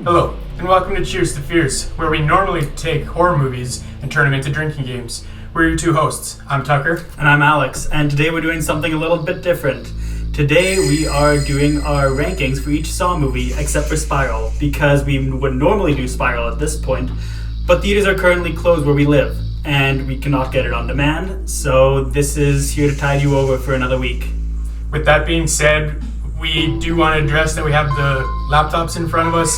Hello, and welcome to Cheers to Fears, where we normally take horror movies and turn them into drinking games. We're your two hosts. I'm Tucker. And I'm Alex, and today we're doing something a little bit different. Today we are doing our rankings for each Saw movie except for Spiral, because we would normally do Spiral at this point, but theaters are currently closed where we live, and we cannot get it on demand, so this is here to tide you over for another week. With that being said, we do want to address that we have the laptops in front of us,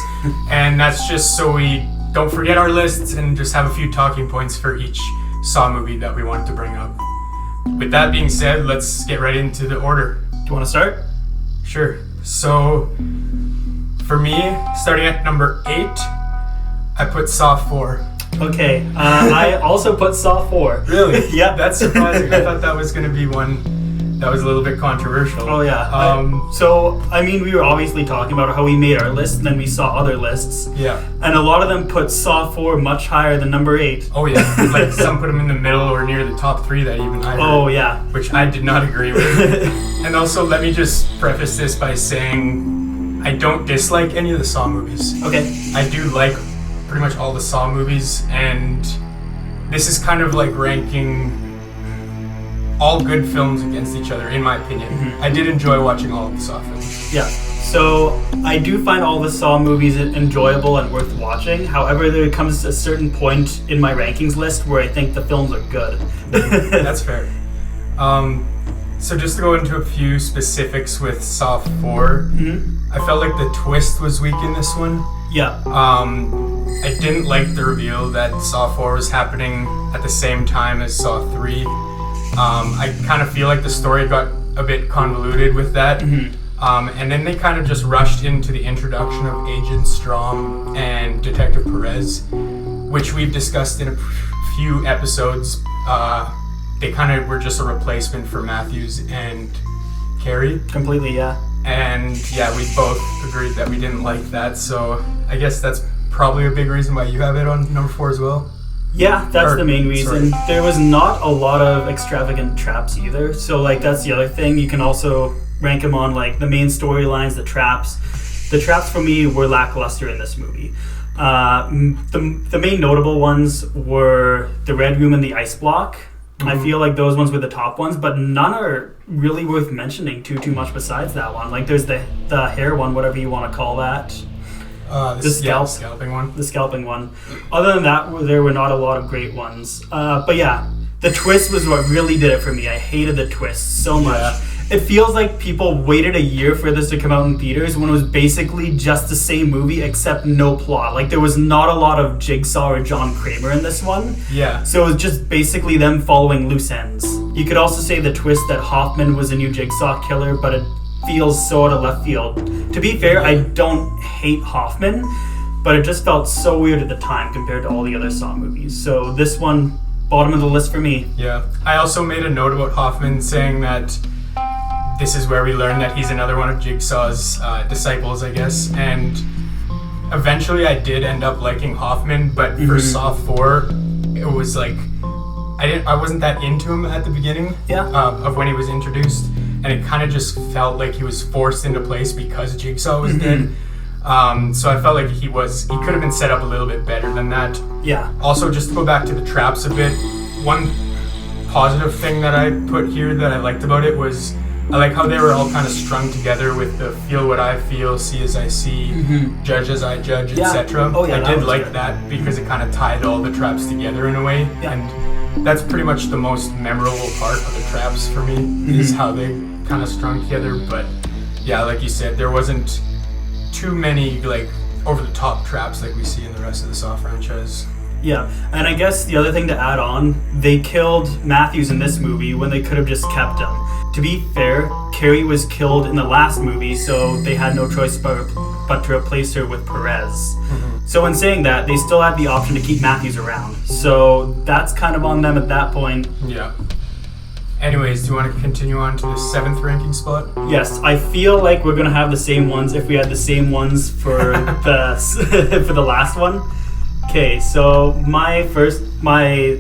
and that's just so we don't forget our lists and just have a few talking points for each Saw movie that we wanted to bring up. With that being said, let's get right into the order. Do you want to start? Sure. So, for me, starting at number 8, I put Saw 4. Okay, I also put Saw 4. Really? Yeah. That's surprising. I thought that was going to be one that was a little bit controversial. Oh, yeah. We were obviously talking about how we made our list, and then we saw other lists. Yeah. And a lot of them put Saw 4 much higher than number 8. Oh, yeah. Like, some put them in the middle or near the top 3 that even I heard. Oh, yeah. Which I did not agree with. And also, let me just preface this by saying I don't dislike any of the Saw movies. Okay. I do like pretty much all the Saw movies, and this is kind of like ranking all good films against each other, in my opinion. Mm-hmm. I did enjoy watching all of the Saw films. Yeah. So I do find all the Saw movies enjoyable and worth watching. However, there comes a certain point in my rankings list where I think the films are good. That's fair. So just to go into a few specifics with Saw 4, mm-hmm. I felt like the twist was weak in this one. Yeah. I didn't like the reveal that Saw 4 was happening at the same time as Saw 3. I kind of feel like the story got a bit convoluted with that. Mm-hmm. And then they kind of just rushed into the introduction of Agent Strom and Detective Perez, which we've discussed in a few episodes. They kind of were just a replacement for Matthews and Carey. Completely, yeah. And yeah, we both agreed that we didn't like that, so I guess that's probably a big reason why you have it on number 4 as well. Yeah, that's the main reason. Sorry. There was not a lot of extravagant traps either, so like that's the other thing. You can also rank them on like the main storylines, the traps. The traps for me were lackluster in this movie. The main notable ones were the Red Room and the Ice Block. Mm-hmm. I feel like those ones were the top ones, but none are really worth mentioning too much besides that one. Like there's the hair one, whatever you want to call that. The scalping one. The scalping one. Other than that, there were not a lot of great ones. But yeah, the twist was what really did it for me. I hated the twist so much. Yeah. It feels like people waited a year for this to come out in theaters when it was basically just the same movie except no plot. Like there was not a lot of Jigsaw or John Kramer in this one. Yeah. So it was just basically them following loose ends. You could also say the twist that Hoffman was a new Jigsaw killer, but it feels so out of left field. To be fair, I don't hate Hoffman, but it just felt so weird at the time compared to all the other Saw movies. So this one, bottom of the list for me. Yeah. I also made a note about Hoffman saying that this is where we learn that he's another one of Jigsaw's disciples, I guess. And eventually I did end up liking Hoffman, but mm-hmm. for Saw 4, it was like I wasn't that into him at the beginning of when he was introduced. And it kind of just felt like he was forced into place because Jigsaw was mm-hmm. dead. So I felt like he could have been set up a little bit better than that. Yeah. Also, just to go back to the traps a bit, one positive thing that I put here that I liked about it was I like how they were all kind of strung together with the feel what I feel, see as I see, mm-hmm. judge as I judge, etc. Oh, yeah, I did like that because it kind of tied all the traps together in a way. Yeah. And that's pretty much the most memorable part of the traps for me, mm-hmm. is how they kind of strung together. But yeah, like you said, there wasn't too many like over the top traps like we see in the rest of the Saw franchise. Yeah, and I guess the other thing to add on, they killed Matthews in this movie when they could have just kept him. To be fair, Carey was killed in the last movie, so they had no choice but to replace her with Perez. Mm-hmm. So in saying that, they still had the option to keep Matthews around. So that's kind of on them at that point. Yeah. Anyways, do you want to continue on to the 7th ranking spot? Yes, I feel like we're going to have the same ones if we had the same ones for for the last one. Okay, so my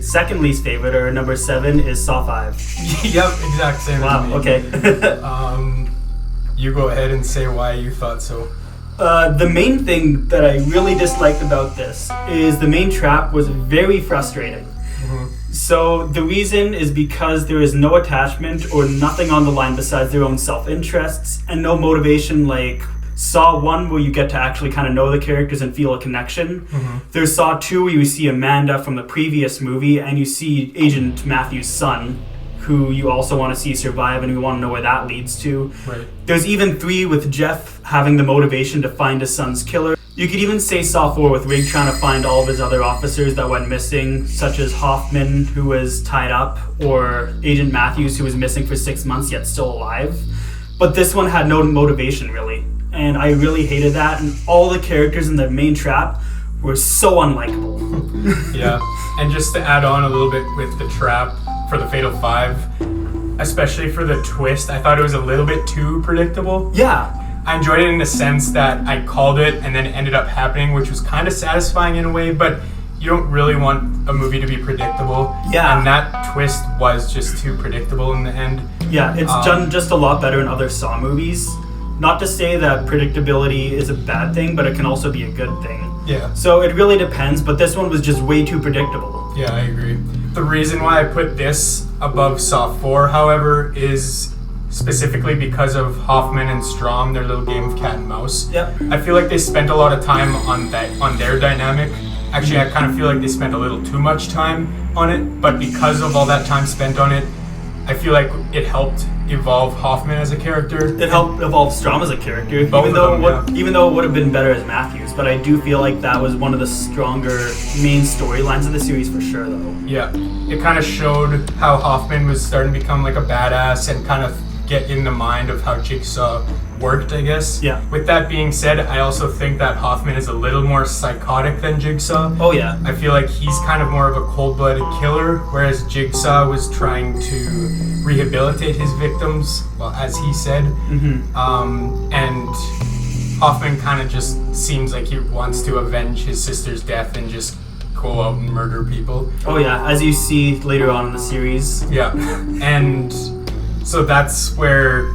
second least favorite, or number 7, is Saw 5. Yep, exact same. Wow, okay. You go ahead and say why you thought so. The main thing that I really disliked about this is the main trap was very frustrating. So the reason is because there is no attachment or nothing on the line besides their own self-interests, and no motivation like Saw 1 where you get to actually kind of know the characters and feel a connection. There's Saw 2 where you see Amanda from the previous movie and you see Agent Matthew's son, who you also want to see survive and you want to know where that leads to. Right. There's even 3 with Jeff having the motivation to find his son's killer. You could even say Saw 4 with Rig trying to find all of his other officers that went missing, such as Hoffman, who was tied up, or Agent Matthews, who was missing for 6 months yet still alive. But this one had no motivation, really. And I really hated that, and all the characters in the main trap were so unlikable. Yeah, and just to add on a little bit with the trap for the Fatal Five, especially for the twist, I thought it was a little bit too predictable. Yeah. I enjoyed it in the sense that I called it and then it ended up happening, which was kind of satisfying in a way, but you don't really want a movie to be predictable. Yeah. And that twist was just too predictable in the end. Yeah, it's done just a lot better in other Saw movies. Not to say that predictability is a bad thing, but it can also be a good thing. Yeah. So it really depends, but this one was just way too predictable. Yeah, I agree. The reason why I put this above Saw 4, however, is specifically because of Hoffman and Strom, their little game of cat and mouse. Yep. I feel like they spent a lot of time on their dynamic. Actually, I kind of feel like they spent a little too much time on it, but because of all that time spent on it, I feel like it helped evolve Hoffman as a character. It helped evolve Strom as a character, Both even though it would have been better as Matthews. But I do feel like that was one of the stronger main storylines of the series for sure, though. Yeah, it kind of showed how Hoffman was starting to become like a badass and kind of get in the mind of how Jigsaw worked, I guess. Yeah. With that being said, I also think that Hoffman is a little more psychotic than Jigsaw. Oh yeah. I feel like he's kind of more of a cold-blooded killer, whereas Jigsaw was trying to rehabilitate his victims, well, as he said. And Hoffman kind of just seems like he wants to avenge his sister's death and just go out and murder people. Oh yeah, as you see later on in the series. Yeah, and so that's where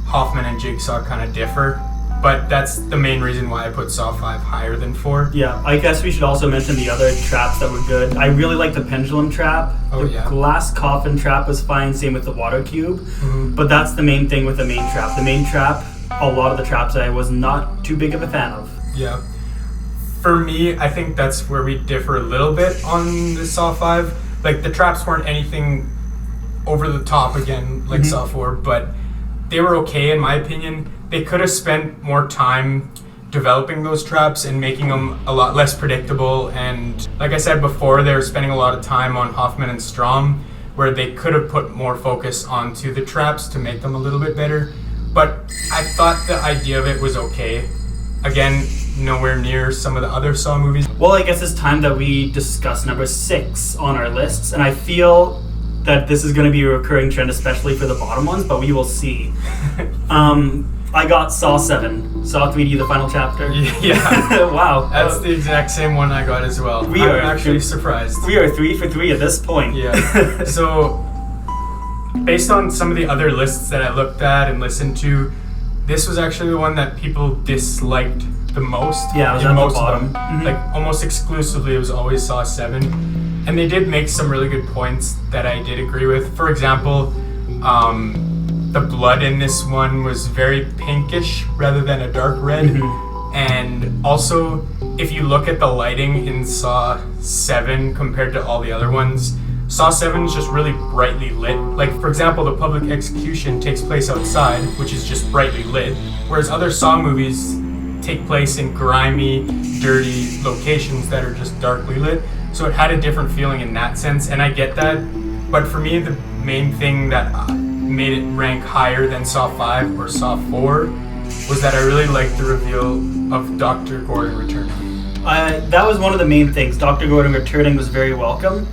Hoffman and Jigsaw kind of differ, but that's the main reason why I put Saw 5 higher than 4. Yeah, I guess we should also mention the other traps that were good. I really like the pendulum trap. Oh, the yeah. glass coffin trap was fine, same with the water cube. But that's the main thing with the main trap. The main trap, a lot of the traps I was not too big of a fan of. Yeah. For me, I think that's where we differ a little bit on the Saw 5. Like, the traps weren't anything over the top again, like Saw 4, but they were okay in my opinion. They could have spent more time developing those traps and making them a lot less predictable, and like I said before, they were spending a lot of time on Hoffman and Strom, where they could have put more focus onto the traps to make them a little bit better. But I thought the idea of it was okay. Again, nowhere near some of the other Saw movies. Well, I guess it's time that we discuss number 6 on our lists, and I feel that this is going to be a recurring trend, especially for the bottom ones, but we will see. I got Saw 7, Saw 3D, the final chapter. Yeah. Wow. That's the exact same one I got as well. We I'm are actually surprised. We are 3 for 3 at this point. Yeah. So, based on some of the other lists that I looked at and listened to, this was actually the one that people disliked the most. Yeah, it was in at the most of bottom. them. Like, almost exclusively, it was always Saw 7. And they did make some really good points that I did agree with. For example, the blood in this one was very pinkish rather than a dark red. And also, if you look at the lighting in Saw 7 compared to all the other ones, Saw 7 is just really brightly lit. Like, for example, the public execution takes place outside, which is just brightly lit, whereas other Saw movies take place in grimy, dirty locations that are just darkly lit. So it had a different feeling in that sense, and I get that. But for me, the main thing that made it rank higher than Saw 5 or Saw 4 was that I really liked the reveal of Dr. Gordon returning. That was one of the main things. Dr. Gordon returning was very welcome.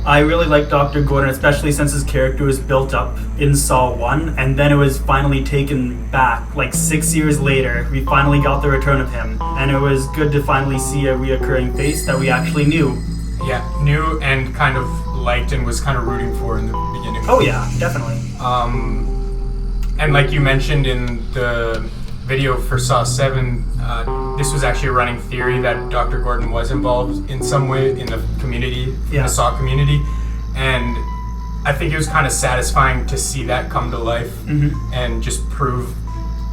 I really liked Dr. Gordon, especially since his character was built up in Saw 1, and then it was finally taken back. Like 6 years later, we finally got the return of him, and it was good to finally see a reoccurring face that we actually knew. Yeah, knew and kind of liked and was kind of rooting for in the beginning. Oh yeah, definitely. And like you mentioned in the video for Saw 7, this was actually a running theory that Dr. Gordon was involved in some way in the community, the Saw community, and I think it was kind of satisfying to see that come to life and just prove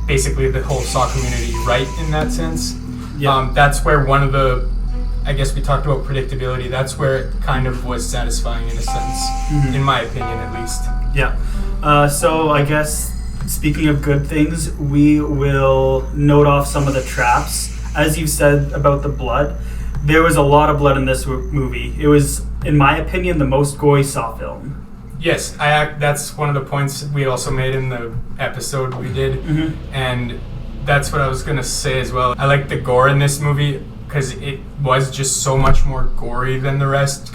basically the whole Saw community right in that sense. That's where one of the, I guess we talked about predictability, that's where it kind of was satisfying in a sense, in my opinion at least. So I guess speaking of good things, we will note off some of the traps. As you said about the blood, there was a lot of blood in this movie. It was, in my opinion, the most gory Saw film. Yes, that's one of the points we also made in the episode we did, and that's what I was going to say as well. I like the gore in this movie because it was just so much more gory than the rest.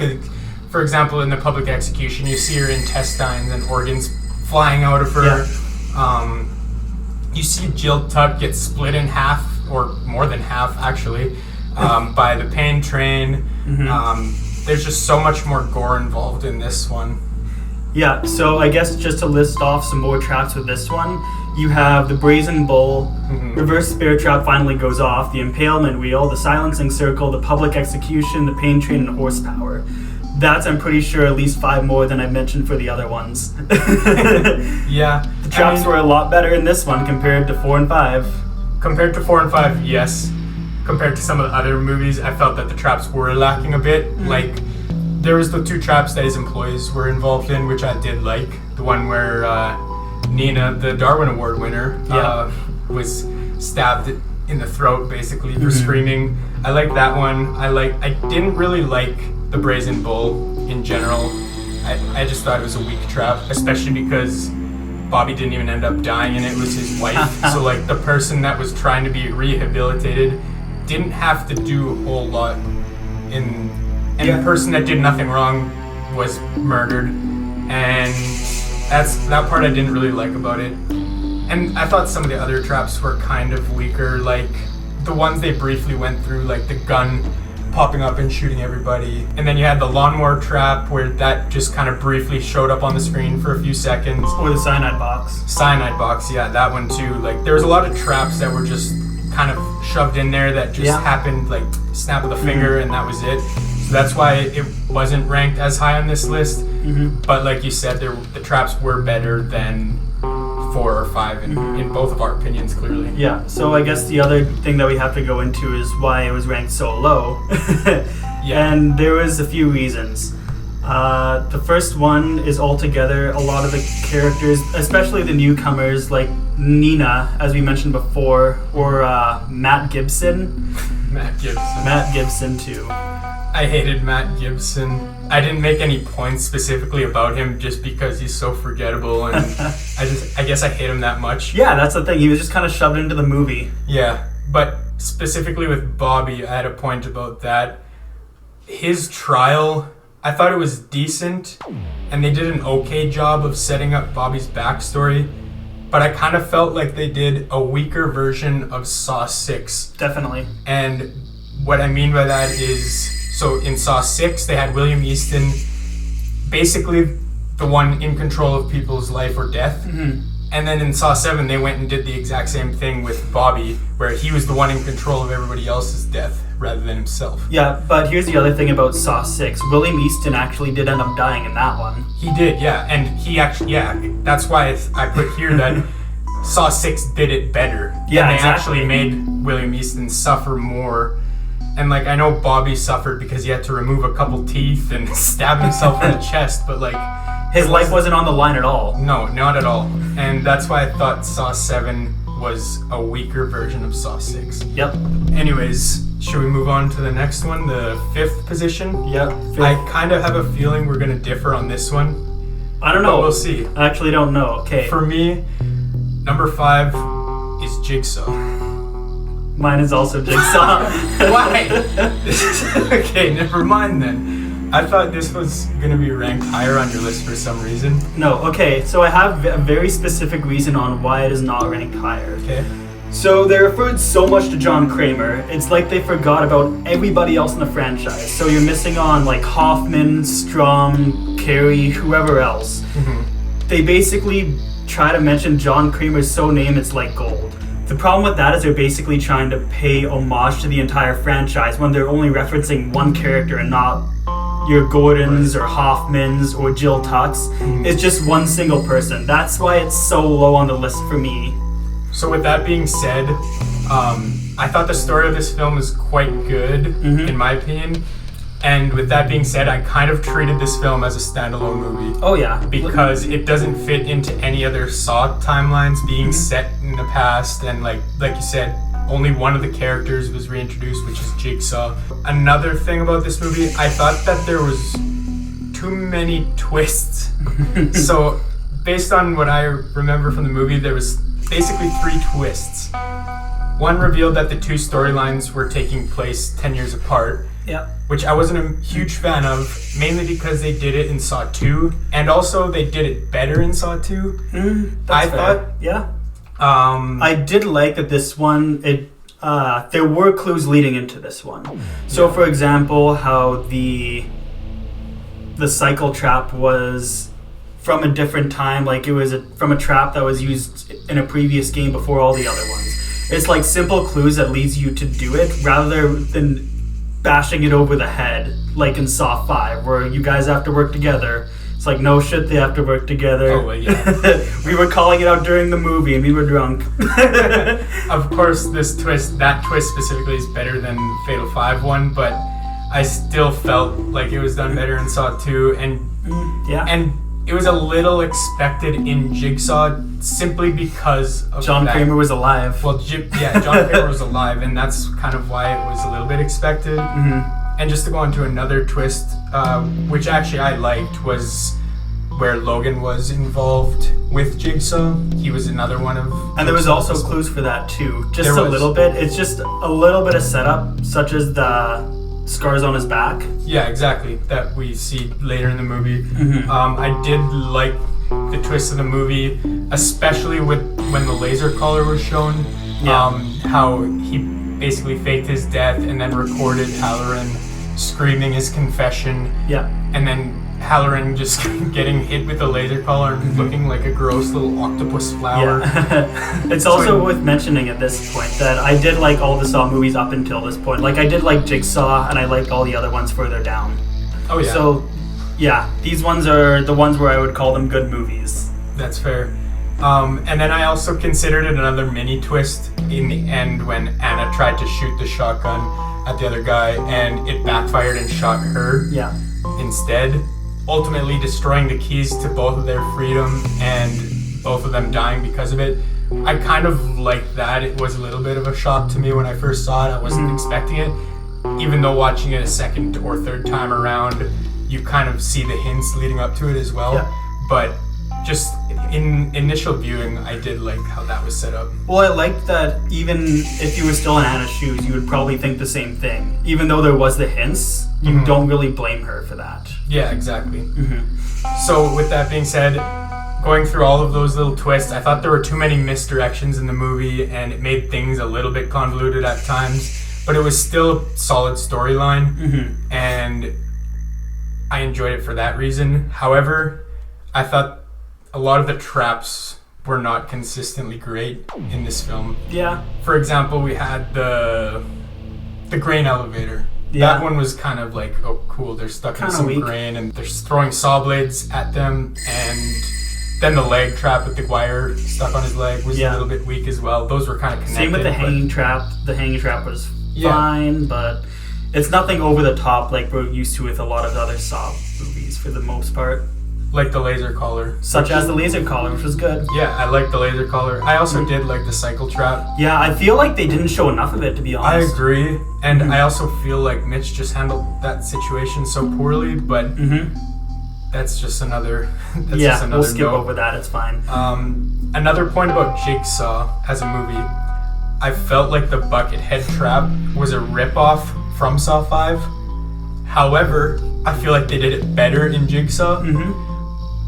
For example, in the public execution, you see her intestines and organs flying out of her. You see Jill Tuck get split in half, or more than half actually, by the pain train. There's just so much more gore involved in this one. Yeah, so I guess just to list off some more traps with this one, you have the brazen bull, reverse spear trap finally goes off, the impalement wheel, the silencing circle, the public execution, the pain train, and horsepower. That's, I'm pretty sure, at least 5 more than I mentioned for the other ones. The traps were a lot better in this one compared to 4 and 5. Compared to 4 and 5, yes. Compared to some of the other movies, I felt that the traps were lacking a bit. Like, there was the 2 traps that his employees were involved in, which I did like. The one where Nina, the Darwin Award winner, was stabbed in the throat, basically, for screaming. I like that one. I didn't really like the brazen bull in general. I just thought it was a weak trap, especially because Bobby didn't even end up dying and it was his wife. So like the person that was trying to be rehabilitated didn't have to do a whole lot, and the person that did nothing wrong was murdered, and that part I didn't really like about it. And I thought some of the other traps were kind of weaker, like the ones they briefly went through, like the gun popping up and shooting everybody. And then you had the lawnmower trap where that just kind of briefly showed up on the screen for a few seconds. Or the cyanide box. Cyanide box, yeah, that one too. Like there was a lot of traps that were just kind of shoved in there that just happened like snap of the finger and that was it. So that's why it wasn't ranked as high on this list. But like you said, the traps were better than 4 or 5 in both of our opinions, clearly. Yeah, so I guess the other thing that we have to go into is why it was ranked so low. And there was a few reasons. The first one is altogether a lot of the characters, especially the newcomers like Nina, as we mentioned before, or Matt Gibson. Matt Gibson too. I hated Matt Gibson. I didn't make any points specifically about him just because he's so forgettable, and I guess I hate him that much. Yeah, that's the thing. He was just kind of shoved into the movie. Yeah, but specifically with Bobby, I had a point about that. His trial, I thought it was decent, and they did an okay job of setting up Bobby's backstory, but I kind of felt like they did a weaker version of Saw 6. Definitely. And what I mean by that is, so in Saw 6, they had William Easton, basically the one in control of people's life or death. And then in Saw 7, they went and did the exact same thing with Bobby, where he was the one in control of everybody else's death rather than himself. Yeah, but here's the other thing about Saw 6. William Easton actually did end up dying in that one. He did, yeah. And he actually, that's why I put here that Saw 6 did it better. Yeah, and they exactly. actually made William Easton suffer more. And like, I know Bobby suffered because he had to remove a couple teeth and stab himself in the chest, but like, his life wasn't on the line at all. No, not at all. And that's why I thought Saw 7 was a weaker version of Saw 6. Yep. Anyways, should we move on to the next one, the 5th position? Yep. I kind of have a feeling we're going to differ on this one. I don't know. But we'll see. I actually don't know. Okay. For me, number 5 is Jigsaw. Mine is also Jigsaw. Why? Okay, never mind then. I thought this was going to be ranked higher on your list for some reason. No, okay, so I have a very specific reason on why it is not ranked higher. Okay. So they referred so much to John Kramer, it's like they forgot about everybody else in the franchise. So you're missing on like Hoffman, Strom, Carey, whoever else. They basically try to mention John Kramer's so name it's like gold. The problem with that is they're basically trying to pay homage to the entire franchise when they're only referencing one character and not your Gordons or Hoffmans or Jill Tux. It's just one single person. That's why it's so low on the list for me. So with that being said, I thought the story of this film was quite good, in my opinion. And with that being said, I kind of treated this film as a standalone movie. Oh yeah. Because it doesn't fit into any other Saw timelines being set in the past, and like you said, only one of the characters was reintroduced, which is Jigsaw. Another thing about this movie, I thought that there was too many twists. So based on what I remember from the movie, there was basically 3 twists. One revealed that the 2 storylines were taking place 10 years apart. Yeah. Which I wasn't a huge fan of, mainly because they did it in Saw 2, and also they did it better in Saw 2. I thought. Yeah. I did like that this one, there were clues leading into this one. So, for example, how the cycle trap was from a different time, like it was from a trap that was used in a previous game before all the other ones. It's like simple clues that leads you to do it rather than bashing it over the head, like in Saw 5, where you guys have to work together. It's like, no shit, they have to work together. Oh, well, yeah. We were calling it out during the movie and we were drunk. Of course, that twist specifically is better than Fatal 5 one, but I still felt like it was done better in Saw 2, and it was a little expected in Jigsaw simply because of John Kramer was alive. Well, John Kramer was alive, and that's kind of why it was a little bit expected. And just to go on to another twist, which actually I liked, was where Logan was involved with Jigsaw. He was another one of... And there was also clues for that too. Just a little bit. It's just a little bit of setup, such as the scars on his back. Yeah, exactly. That we see later in the movie. I did like the twist of the movie, especially when the laser collar was shown. How he basically faked his death and then recorded Halloran screaming his confession. And then Halloran just getting hit with a laser collar and looking like a gross little octopus flower. It's also worth mentioning at this point that I did like all the Saw movies up until this point. Like, I did like Jigsaw, and I liked all the other ones further down. Oh, yeah. So, yeah, these ones are the ones where I would call them good movies. That's fair. And then I also considered it another mini twist in the end when Anna tried to shoot the shotgun at the other guy, and it backfired and shot her instead, ultimately destroying the keys to both of their freedom and both of them dying because of it. I kind of liked that. It was a little bit of a shock to me when I first saw it. I wasn't expecting it, even though watching it a second or third time around, you kind of see the hints leading up to it as well. But just in initial viewing, I did like how that was set up. Well, I liked that even if you were still in Anna's shoes, you would probably think the same thing. Even though there was the hints, you don't really blame her for that. Yeah, exactly. So with that being said, going through all of those little twists, I thought there were too many misdirections in the movie, and it made things a little bit convoluted at times, but it was still a solid storyline, and I enjoyed it for that reason. However, I thought a lot of the traps were not consistently great in this film. For example, we had the grain elevator. That one was kind of like, oh cool, they're stuck in some grain and they're throwing saw blades at them, and then the leg trap with the wire stuck on his leg was a little bit weak as well. Those were kind of connected. Same with the hanging trap. The hanging trap was fine, but it's nothing over the top like we're used to with a lot of other Saw movies for the most part. Like the laser collar. Such as the laser collar, which was good. Yeah, I liked the laser collar. I also did like the cycle trap. Yeah, I feel like they didn't show enough of it, to be honest. I agree. And I also feel like Mitch just handled that situation so poorly, but that's just another we'll skip over that, it's fine. Another point about Jigsaw as a movie, I felt like the bucket head trap was a ripoff from Saw 5. However, I feel like they did it better in Jigsaw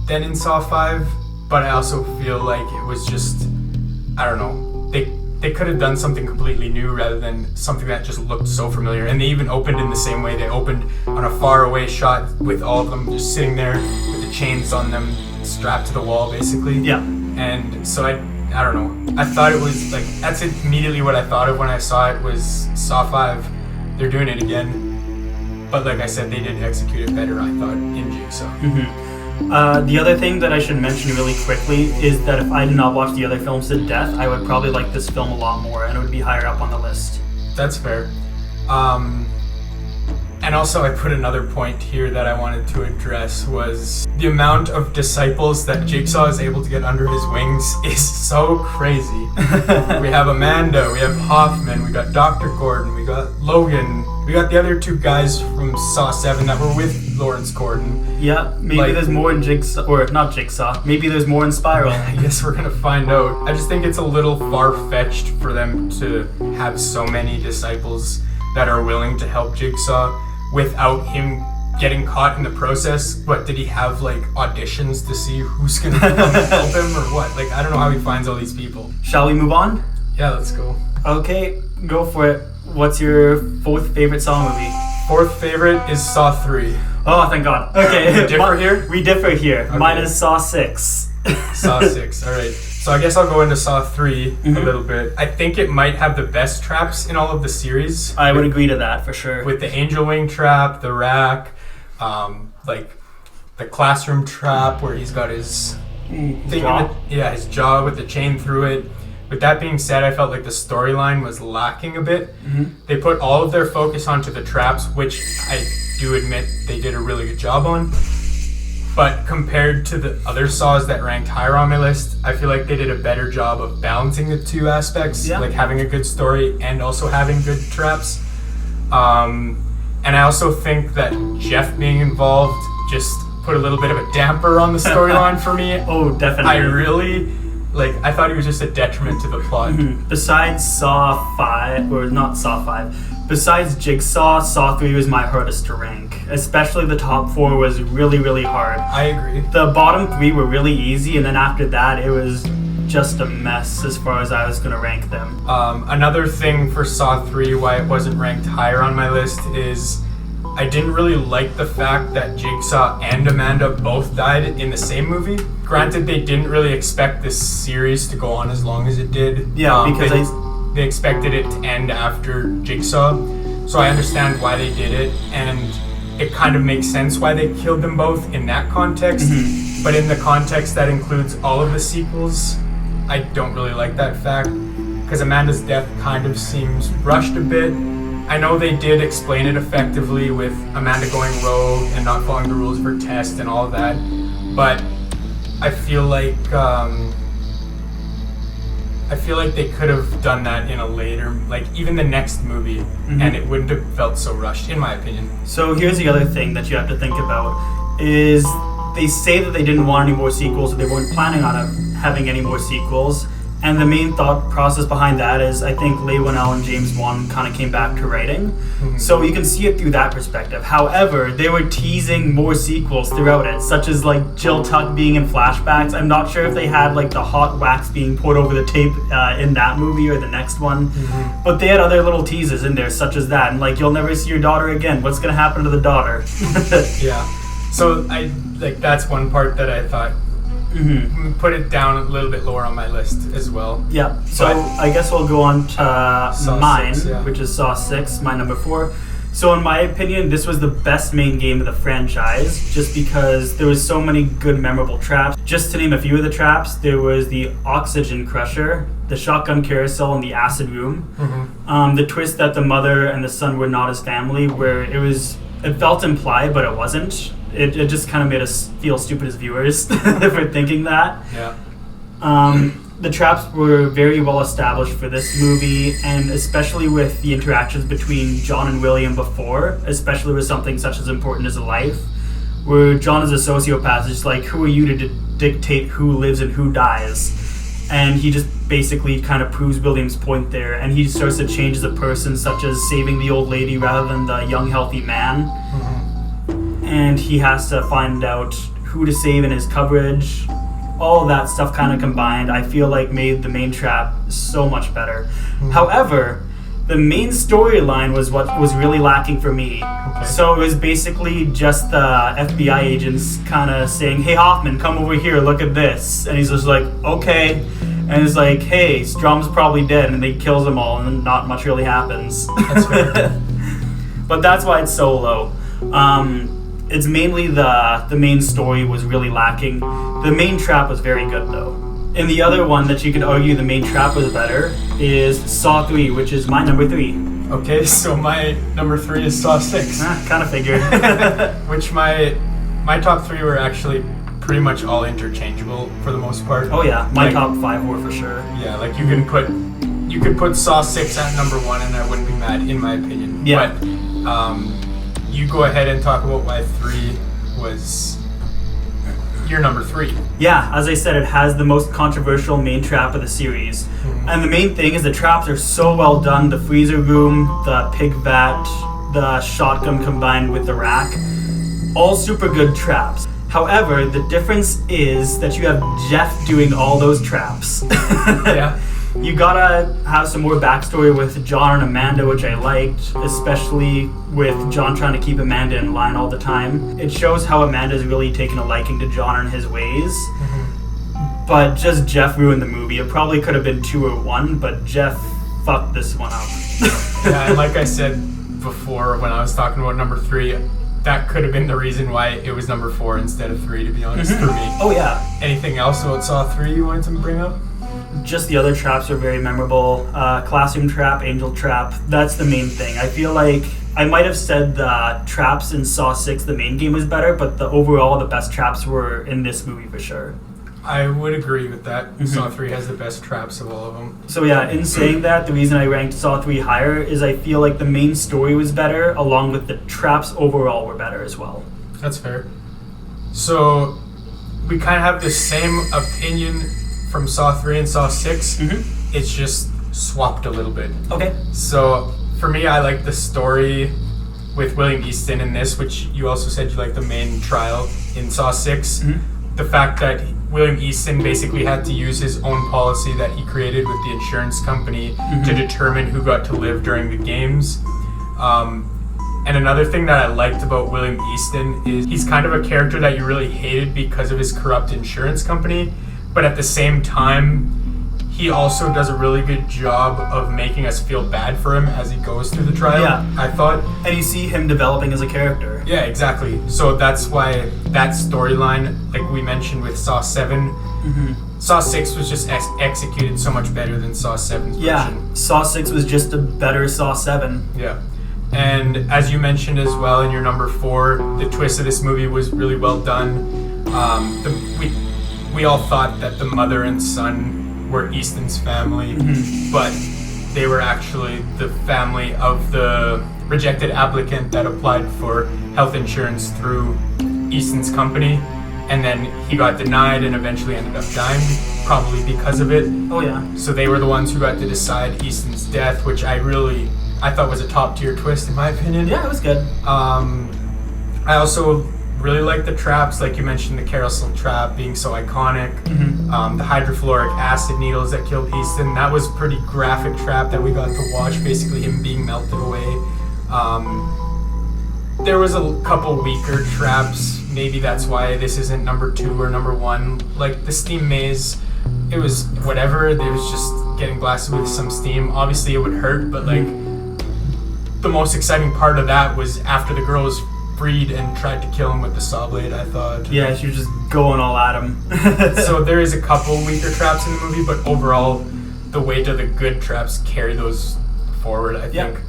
than in Saw 5, but I also feel like it was just, I don't know, they could have done something completely new rather than something that just looked so familiar. And they even opened in the same way. They opened on a far away shot with all of them just sitting there with the chains on them strapped to the wall basically. And so I I don't know. I thought it was like, that's immediately what I thought of when I saw it was Saw 5. They're doing it again. But like I said, they did execute it better, I thought, in Jigsaw. The other thing that I should mention really quickly is that if I did not watch the other films to death, I would probably like this film a lot more, and it would be higher up on the list. That's fair. And also I put another point here that I wanted to address was the amount of disciples that Jigsaw is able to get under his wings is so crazy. We have Amanda, we have Hoffman, we got Dr. Gordon, we got Logan, we got the other 2 guys from Saw 7 that were with Lawrence Gordon. Yeah, maybe there's more in Jigsaw, or not Jigsaw, maybe there's more in Spiral. I guess we're gonna find out. I just think it's a little far-fetched for them to have so many disciples that are willing to help Jigsaw without him getting caught in the process. But did he have like auditions to see who's gonna come and help him or what? Like, I don't know how he finds all these people. Shall we move on? Yeah, let's go. Okay, go for it. What's your 4th favorite Saw movie? 4th favorite is Saw 3. Oh, thank God. Okay. We differ here? We differ here. Okay. Mine is Saw 6. Saw 6, alright. So I guess I'll go into Saw 3 a little bit. I think it might have the best traps in all of the series. I would agree to that for sure. With the angel wing trap, the rack, like the classroom trap where he's got his jaw? His jaw with the chain through it. With that being said, I felt like the storyline was lacking a bit. They put all of their focus onto the traps, which I do admit they did a really good job on. But compared to the other Saws that ranked higher on my list, I feel like they did a better job of balancing the 2 aspects, like having a good story and also having good traps. And I also think that Jeff being involved just put a little bit of a damper on the storyline for me. Oh, definitely. I thought he was just a detriment to the plot. Besides Saw 5, or not Saw 5, besides Jigsaw, Saw 3 was my hardest to rank. Especially the top 4 was really, really hard. I agree. The bottom 3 were really easy, and then after that, it was just a mess as far as I was going to rank them. Another thing for Saw 3, why it wasn't ranked higher on my list, is I didn't really like the fact that Jigsaw and Amanda both died in the same movie. Granted, they didn't really expect this series to go on as long as it did. Yeah, because they expected it to end after Jigsaw. So I understand why they did it, and it kind of makes sense why they killed them both in that context. But in the context that includes all of the sequels, I don't really like that fact, because Amanda's death kind of seems rushed a bit. I know they did explain it effectively with Amanda going rogue and not following the rules for test and all of that, but I feel like they could have done that in a later, like even the next movie, and it wouldn't have felt so rushed, in my opinion. So here's the other thing that you have to think about, is they say that they didn't want any more sequels, or they weren't planning on having any more sequels. And the main thought process behind that is, I think Leigh Whannell and James Wan kind of came back to writing. So you can see it through that perspective. However, they were teasing more sequels throughout it, such as like Jill Tuck being in flashbacks. I'm not sure if they had like the hot wax being poured over the tape in that movie or the next one. But they had other little teases in there, such as that. And like, you'll never see your daughter again. What's going to happen to the daughter? Yeah. So that's one part that I thought put it down a little bit lower on my list as well. Yeah, so I guess we'll go on to mine, 6, which is Saw 6, my number 4. So in my opinion, this was the best main game of the franchise, just because there was so many good memorable traps. Just to name a few of the traps, there was the oxygen crusher, the shotgun carousel, and the acid room. The twist that the mother and the son were not his family, where it felt implied, but it wasn't. It just kind of made us feel stupid as viewers for thinking that. Yeah. The traps were very well established for this movie, and especially with the interactions between John and William before, especially with something such as important as a life, where John is a sociopath. It's just like, who are you to dictate who lives and who dies? And he just basically kind of proves William's point there, and he starts to change as a person, such as saving the old lady rather than the young healthy man. And he has to find out who to save in his coverage. All of that stuff kind of combined, I feel like made the main trap so much better. However, the main storyline was what was really lacking for me. So it was basically just the FBI agents kind of saying, "Hey Hoffman, come over here, look at this." And he's just like, "Okay." And it's like, hey, Strom's probably dead, and he kills them all, and not much really happens. That's fair. But that's why it's so low. It's mainly the main story was really lacking. The main trap was very good, though. And the other one that you could argue the main trap was better is Saw 3, which is my number 3. Okay, so my number 3 is Saw 6. Kind of figured. Which my top 3 were actually pretty much all interchangeable for the most part. Oh yeah, my top 5 were for sure. Yeah, like you could put Saw 6 at number 1 and I wouldn't be mad, in my opinion. Yeah. But you go ahead and talk about why 3 was your number 3. Yeah, as I said, it has the most controversial main trap of the series. Mm-hmm. And the main thing is the traps are so well done. The freezer room, the pig vat, the shotgun combined with the rack. All super good traps. However, the difference is that you have Jeff doing all those traps. Yeah. You gotta have some more backstory with John and Amanda, which I liked, especially with John trying to keep Amanda in line all the time. It shows how Amanda's really taken a liking to John and his ways. Mm-hmm. But just Jeff ruined the movie. It probably could have been 2 or 1, but Jeff fucked this one up. Yeah, and like I said before when I was talking about number 3, that could have been the reason why it was number 4 instead of 3, to be honest, for me. Oh yeah. Anything else about Saw 3 you wanted to bring up? Just the other traps are very memorable. Classroom trap, angel trap, that's the main thing. I feel like I might have said the traps in Saw 6, the main game, was better, but overall the best traps were in this movie for sure. I would agree with that. Mm-hmm. Saw 3 has the best traps of all of them. So yeah, in saying that, the reason I ranked Saw 3 higher is I feel like the main story was better, along with the traps overall were better as well. That's fair. So we kind of have the same opinion from Saw 3 and Saw 6. Mm-hmm. It's just swapped a little bit. Okay. So for me, I like the story with William Easton in this, which you also said you like the main trial in Saw 6. Mm-hmm. The fact that William Easton basically had to use his own policy that he created with the insurance company to determine who got to live during the games. And another thing that I liked about William Easton is he's kind of a character that you really hated because of his corrupt insurance company, but at the same time, he also does a really good job of making us feel bad for him as he goes through the trial, yeah. I thought. And you see him developing as a character. Yeah, exactly. So that's why that storyline, like we mentioned with Saw 7, Saw 6 was just executed so much better than Saw 7's version. Yeah, Saw 6 was just a better Saw 7. Yeah. And as you mentioned as well in your number 4, the twist of this movie was really well done. We all thought that the mother and son were Easton's family, but they were actually the family of the rejected applicant that applied for health insurance through Easton's company, and then he got denied and eventually ended up dying, probably because of it. Oh yeah. So they were the ones who got to decide Easton's death, which I thought was a top tier twist in my opinion. Yeah, it was good. I also really like the traps, like you mentioned, the carousel trap being so iconic. The hydrofluoric acid needles that killed Easton, that was a pretty graphic trap that we got to watch, basically him being melted away. There was a couple weaker traps, maybe that's why this isn't number 2 or number 1. Like the steam maze, it was whatever, it was just getting blasted with some steam. Obviously it would hurt, but like the most exciting part of that was after the girl was freed and tried to kill him with the saw blade, I thought. Yeah, she was just going all at him. So there is a couple weaker traps in the movie, but overall, the weight of the good traps carry those forward, I think. Yeah.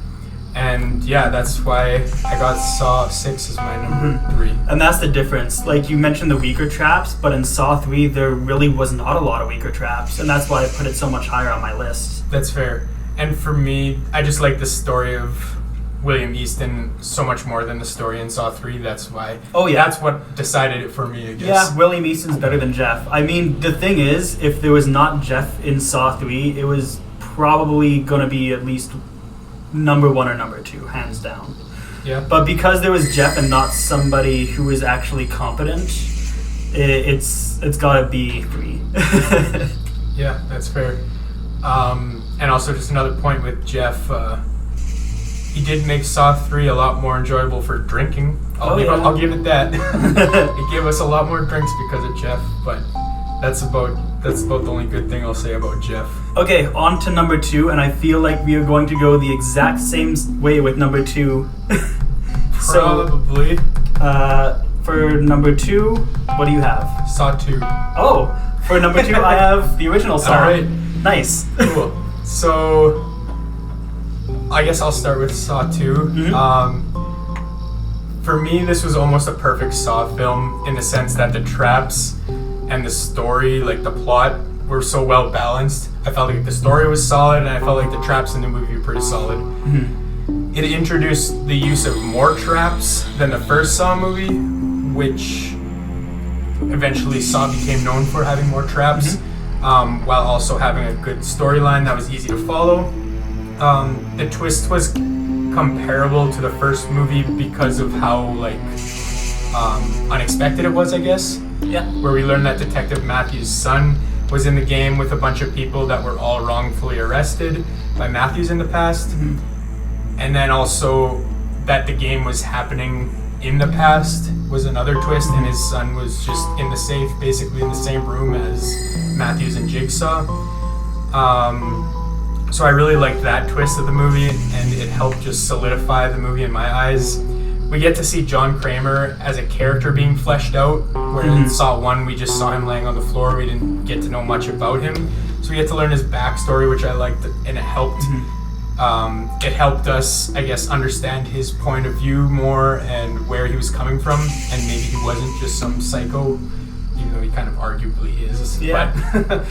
And yeah, that's why I got Saw 6 as my number 3. And that's the difference. Like you mentioned the weaker traps, but in Saw 3, there really was not a lot of weaker traps, and that's why I put it so much higher on my list. That's fair. And for me, I just like the story of William Easton so much more than the story in Saw 3. That's why. Oh yeah. That's what decided it for me, I guess. Yeah, William Easton's better than Jeff. I mean, the thing is, if there was not Jeff in Saw 3, it was probably going to be at least number 1 or number 2, hands down. Yeah. But because there was Jeff and not somebody who was actually competent, it's got to be 3. Yeah, that's fair. And also just another point with Jeff, he did make Saw 3 a lot more enjoyable for drinking. I'll give it that. It gave us a lot more drinks because of Jeff, but That's about the only good thing I'll say about Jeff. Okay, on to number 2, and I feel like we are going to go the exact same way with number 2. Probably. For number 2, what do you have? Saw 2. Oh, for number 2, I have the original Saw. All right. Nice. Cool. So, I guess I'll start with Saw 2. Mm-hmm. For me, this was almost a perfect Saw film in the sense that the traps and the story, like the plot, were so well balanced. I felt like the story was solid, and I felt like the traps in the movie were pretty solid. Mm-hmm. It introduced the use of more traps than the first Saw movie, which eventually Saw became known for having more traps, while also having a good storyline that was easy to follow. The twist was comparable to the first movie because of how unexpected it was, I guess. Yeah. Where we learned that Detective Matthews' son was in the game with a bunch of people that were all wrongfully arrested by Matthews in the past. Mm-hmm. And then also that the game was happening in the past was another twist, and his son was just in the safe, basically in the same room as Matthews and Jigsaw. So I really liked that twist of the movie, and it helped just solidify the movie in my eyes. We get to see John Kramer as a character being fleshed out, where in Saw 1 we just saw him laying on the floor, we didn't get to know much about him. So we get to learn his backstory, which I liked, and it helped. It helped us, I guess, understand his point of view more and where he was coming from, and maybe he wasn't just some psycho, even though he kind of arguably is. Yeah. But,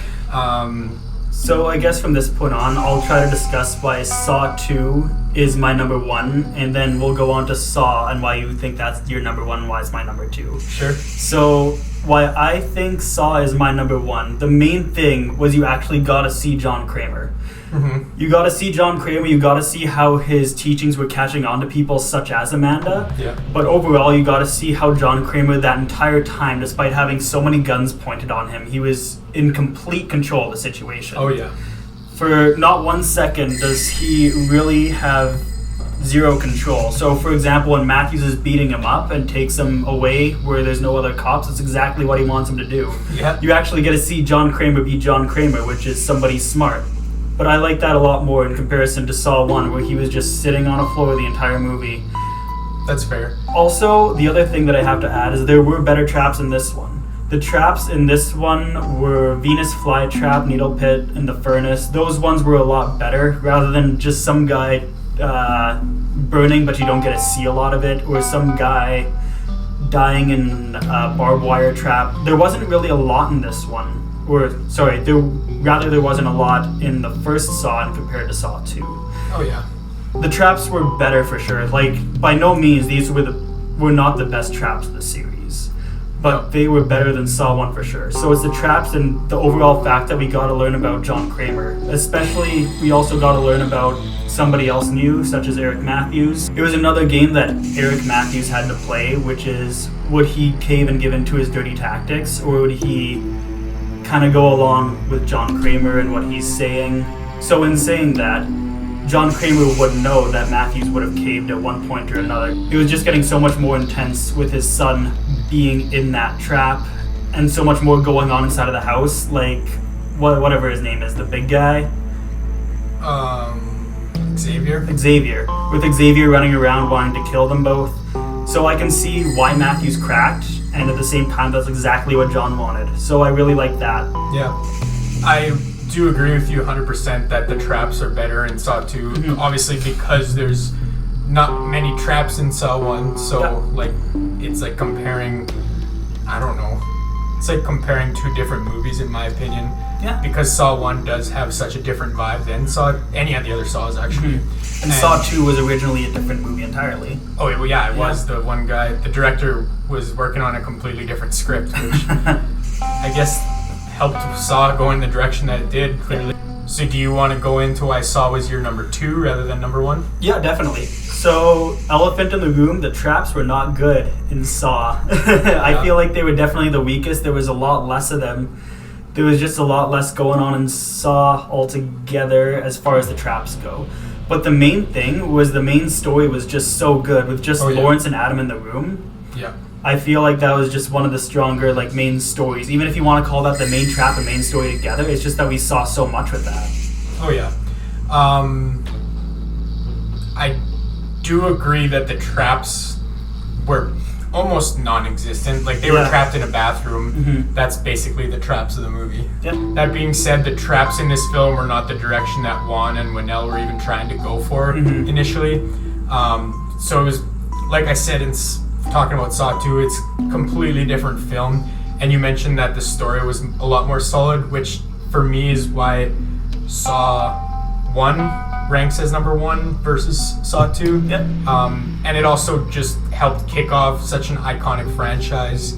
so I guess from this point on, I'll try to discuss why Saw 2 is my number 1, and then we'll go on to Saw and why you think that's your number 1 and why it's my number 2. Sure. So why I think Saw is my number 1, the main thing was you actually got to see John Kramer. Mm-hmm. You got to see John Kramer, you got to see how his teachings were catching on to people such as Amanda. Yeah. But overall, you got to see how John Kramer, that entire time, despite having so many guns pointed on him, he was in complete control of the situation. Oh, yeah. For not 1 second does he really have zero control. So, for example, when Matthews is beating him up and takes him away where there's no other cops, that's exactly what he wants him to do. Yeah. You actually get to see John Kramer be John Kramer, which is somebody smart. But I like that a lot more in comparison to Saw 1, where he was just sitting on a floor the entire movie. That's fair. Also, the other thing that I have to add is there were better traps in this one. The traps in this one were Venus flytrap, needle pit, and the furnace. Those ones were a lot better, rather than just some guy burning but you don't get to see a lot of it, or some guy dying in a barbed wire trap. There wasn't really a lot in this one. There wasn't a lot in the first Saw compared to Saw 2. Oh, yeah. The traps were better for sure. By no means, these were not the best traps of the series. But they were better than Saw 1 for sure. So it's the traps and the overall fact that we got to learn about John Kramer. Especially, we also got to learn about somebody else new, such as Eric Matthews. It was another game that Eric Matthews had to play, which is, would he cave and give in to his dirty tactics, or would he kind of go along with John Kramer and what he's saying? So in saying that, John Kramer would know that Matthews would have caved at one point or another. It was just getting so much more intense with his son being in that trap, and so much more going on inside of the house, whatever his name is, the big guy. Xavier, with Xavier running around wanting to kill them both. So I can see why Matthews cracked, and at the same time that's exactly what John wanted. So I really like that. Yeah. I do agree with you 100% that the traps are better in Saw 2. Mm-hmm. Obviously because there's not many traps in Saw 1, so it's like comparing, I don't know, it's like comparing two different movies in my opinion. Yeah. Because Saw 1 does have such a different vibe than any of the other Saws actually. Mm-hmm. And Saw 2 was originally a different movie entirely. Oh, well, yeah, it was. The one guy, the director was working on a completely different script, which I guess helped Saw go in the direction that it did, clearly. So do you want to go into why Saw was your number 2 rather than number 1? Yeah, definitely. So, elephant in the room, the traps were not good in Saw. I feel like they were definitely the weakest. There was a lot less of them. There was just a lot less going on in Saw altogether as far as the traps go. But the main thing was the main story was just so good with just Lawrence and Adam in the room. Yeah. I feel like that was just one of the stronger like main stories. Even if you want to call that the main trap and main story together, it's just that we saw so much with that. Oh yeah. I do agree that the traps were almost non-existent. Like they were trapped in a bathroom. Mm-hmm. That's basically the traps of the movie. Yep. That being said, the traps in this film were not the direction that Juan and Winnell were even trying to go for initially. So it was, like I said, talking about Saw 2, it's a completely different film. And you mentioned that the story was a lot more solid, which for me is why Saw 1 ranks as number 1 versus Saw 2. Yep. And it also just helped kick off such an iconic franchise.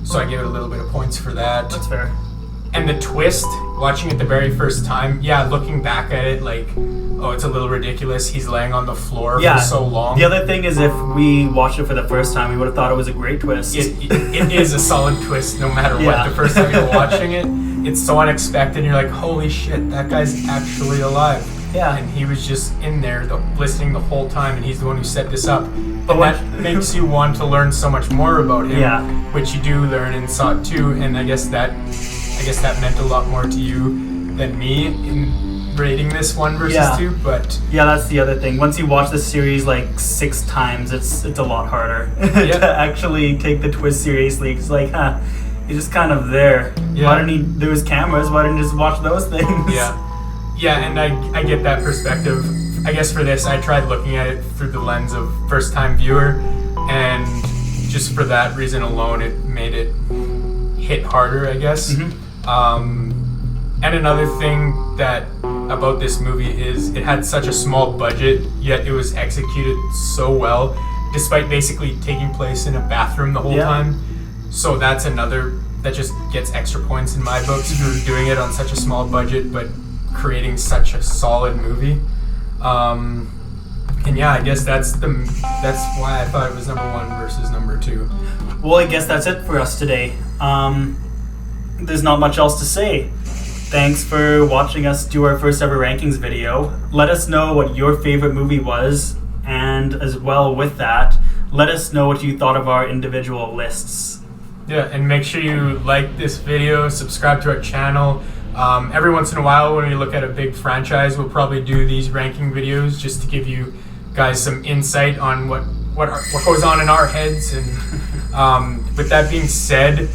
So I give it a little bit of points for that. That's fair. And the twist, watching it the very first time, looking back at it, like, oh, it's a little ridiculous. He's laying on the floor for so long. The other thing is, if we watched it for the first time, we would have thought it was a great twist. It is a solid twist no matter what. The first time you're watching it, it's so unexpected. You're like, holy shit, that guy's actually alive. Yeah. And he was just in there listening the whole time, and he's the one who set this up. But that makes you want to learn so much more about him, which you do learn in Saw 2, and I guess that meant a lot more to you than me in rating this 1 versus 2. But that's the other thing. Once you watch the series like 6 times, it's a lot harder to actually take the twist seriously. It's like, he's just kind of there. Why didn't he do his cameras? Why didn't he just watch those things? Yeah, and I get that perspective. I guess for this, I tried looking at it through the lens of first-time viewer, and just for that reason alone, it made it hit harder, I guess. And another thing that about this movie is it had such a small budget, yet it was executed so well, despite basically taking place in a bathroom the whole time. So that's another that just gets extra points in my books for doing it on such a small budget, but creating such a solid movie. And I guess that's why I thought it was number 1 versus number 2. Well, I guess that's it for us today. There's not much else to say. Thanks for watching us do our first ever rankings video. Let us know what your favorite movie was, and as well with that, let us know what you thought of our individual lists. Yeah, and make sure you like this video, subscribe to our channel. Every once in a while when we look at a big franchise, we'll probably do these ranking videos just to give you guys some insight on what goes on in our heads. And with that being said,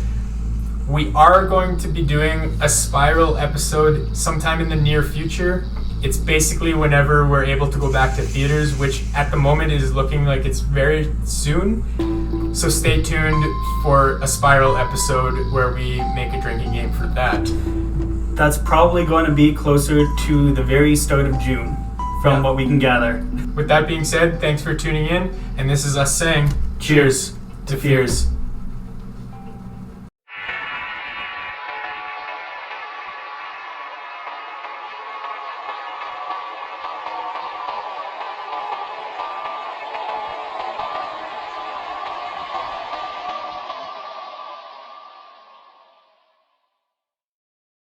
we are going to be doing a Spiral episode sometime in the near future. It's basically whenever we're able to go back to theaters, which at the moment is looking like it's very soon. So stay tuned for a Spiral episode where we make a drinking game for that. That's probably going to be closer to the very start of June, from what we can gather. With that being said, thanks for tuning in, and this is us saying, cheers to fears.